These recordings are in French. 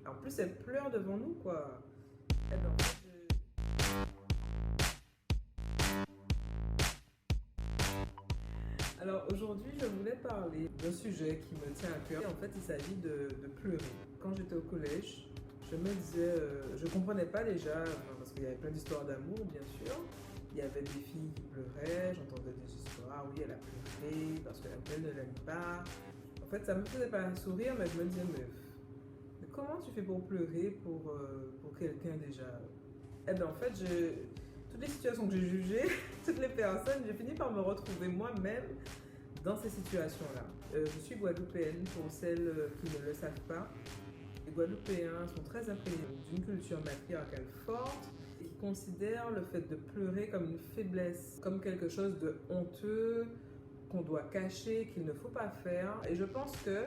En plus, elle pleure devant nous, quoi. Eh ben, en fait, Alors aujourd'hui, je voulais parler d'un sujet qui me tient à cœur. En fait, il s'agit de pleurer. Quand j'étais au collège, je me disais, je comprenais pas déjà, parce qu'il y avait plein d'histoires d'amour, bien sûr. Il y avait des filles qui pleuraient, j'entendais des histoires, oui, elle a pleuré parce qu'elle ne l'aime pas. En fait, ça me faisait pas sourire, mais je me disais, mais comment tu fais pour pleurer pour quelqu'un déjà? Eh bien, en fait, toutes les situations que j'ai jugées, toutes les personnes, j'ai fini par me retrouver moi-même dans ces situations-là. Je suis guadeloupéenne, pour celles qui ne le savent pas. Les Guadeloupéens sont très imprégnés d'une culture matriarcale forte et qui considèrent le fait de pleurer comme une faiblesse, comme quelque chose de honteux, qu'on doit cacher, qu'il ne faut pas faire. Et je pense que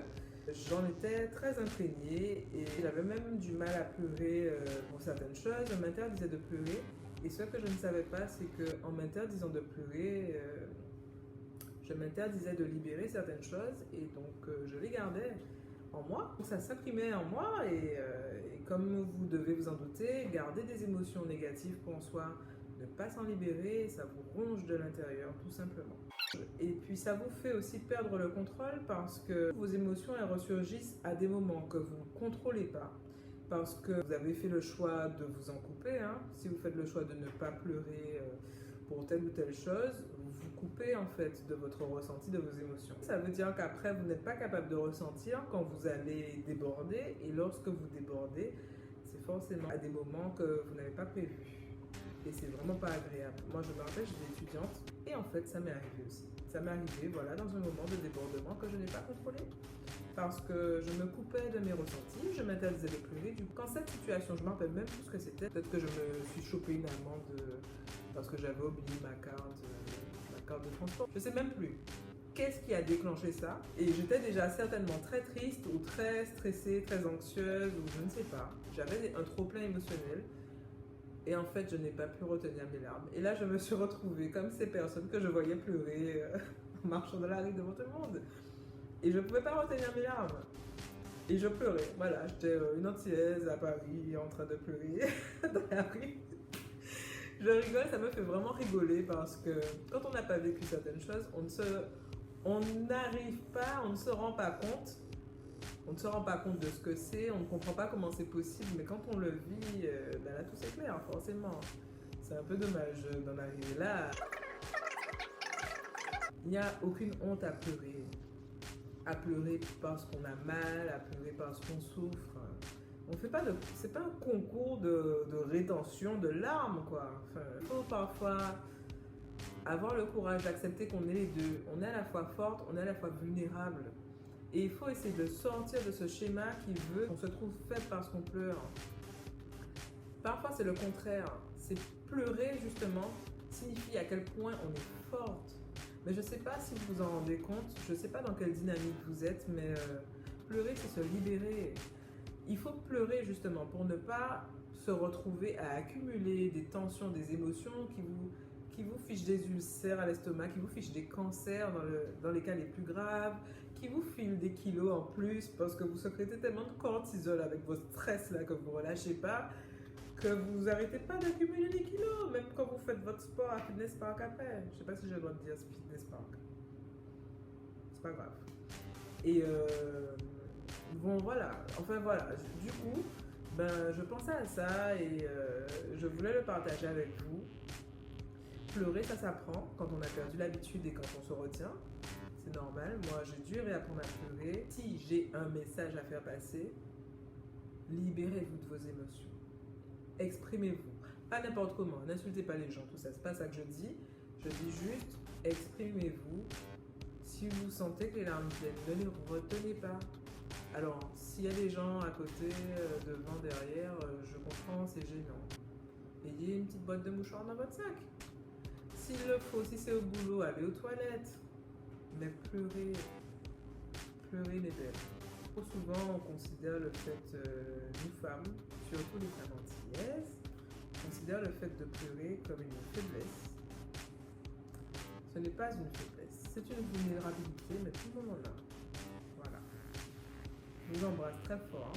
j'en étais très imprégnée et j'avais même du mal à pleurer pour certaines choses. On m'interdisait de pleurer. Et ce que je ne savais pas, c'est qu'en m'interdisant de pleurer, je m'interdisais de libérer certaines choses et donc je les gardais en moi. Ça s'imprimait en moi et comme vous devez vous en douter, garder des émotions négatives pour soi, ne pas s'en libérer, ça vous ronge de l'intérieur tout simplement. Et puis ça vous fait aussi perdre le contrôle parce que vos émotions elles ressurgissent à des moments que vous ne contrôlez pas. Parce que vous avez fait le choix de vous en couper. Hein. Si vous faites le choix de ne pas pleurer pour telle ou telle chose, vous vous coupez en fait de votre ressenti, de vos émotions. Ça veut dire qu'après, vous n'êtes pas capable de ressentir quand vous allez déborder. Et lorsque vous débordez, c'est forcément à des moments que vous n'avez pas prévus. Et c'est vraiment pas agréable. Moi, je me rappelle, j'étais étudiante et en fait, ça m'est arrivé aussi. Ça m'est arrivé, voilà, dans un moment de débordement que je n'ai pas contrôlé. Parce que je me coupais de mes ressentis, je m'interdisais de pleurer. Du coup, quand cette situation, je ne me rappelle même plus ce que c'était. Peut-être que je me suis chopé une amende parce que j'avais oublié ma carte de transport. Je ne sais même plus. Qu'est-ce qui a déclenché ça? Et j'étais déjà certainement très triste ou très stressée, très anxieuse ou je ne sais pas. J'avais un trop-plein émotionnel. Et en fait, je n'ai pas pu retenir mes larmes. Et là, je me suis retrouvée comme ces personnes que je voyais pleurer en marchant dans la rue devant tout le monde. Et je ne pouvais pas retenir mes larmes. Et je pleurais. Voilà, j'étais une Antillaise à Paris en train de pleurer dans la rue. Je rigole, ça me fait vraiment rigoler parce que quand on n'a pas vécu certaines choses, on n'arrive pas, on ne se rend pas compte. On ne se rend pas compte de ce que c'est, on ne comprend pas comment c'est possible, mais quand on le vit, ben là tout c'est clair, forcément. C'est un peu dommage d'en arriver là. Il n'y a aucune honte à pleurer. À pleurer parce qu'on a mal, à pleurer parce qu'on souffre. On fait pas de, c'est pas un concours de rétention de larmes, quoi. Enfin, il faut parfois avoir le courage d'accepter qu'on est les deux. On est à la fois forte, on est à la fois vulnérable. Et il faut essayer de sortir de ce schéma qui veut qu'on se trouve faible parce qu'on pleure. Parfois, c'est le contraire. C'est pleurer, justement, signifie à quel point on est forte. Mais je ne sais pas si vous vous en rendez compte, je ne sais pas dans quelle dynamique vous êtes, mais pleurer, c'est se libérer. Il faut pleurer, justement, pour ne pas se retrouver à accumuler des tensions, des émotions qui vous fichent des ulcères à l'estomac, qui vous fichent des cancers dans les cas les plus graves, qui vous filent des kilos en plus parce que vous sécrétez tellement de cortisol avec vos stress là que vous ne relâchez pas, que vous n'arrêtez pas d'accumuler des kilos, même quand vous faites votre sport à Fitness Park après. Je ne sais pas si j'ai le droit de dire Fitness Park. C'est pas grave. Et bon voilà, enfin voilà, du coup, ben, je pensais à ça et je voulais le partager avec vous. Pleurer, ça s'apprend quand on a perdu l'habitude et quand on se retient. C'est normal. Moi, j'ai dû réapprendre à pleurer. Si j'ai un message à faire passer, libérez-vous de vos émotions. Exprimez-vous. Pas n'importe comment. N'insultez pas les gens, tout ça. C'est pas ça que je dis. Je dis juste, exprimez-vous. Si vous sentez que les larmes viennent, ne les retenez pas. Alors, s'il y a des gens à côté, devant, derrière, je comprends, c'est gênant. Ayez une petite boîte de mouchoirs dans votre sac. S'il le faut, si c'est au boulot, allez aux toilettes. Mais pleurez, pleurez les belles. Trop souvent, on considère le fait, nous femmes, surtout les femmes antillaises, on considère le fait de pleurer comme une faiblesse. Ce n'est pas une faiblesse, c'est une vulnérabilité, mais tout le monde en a. Voilà. Je vous embrasse très fort.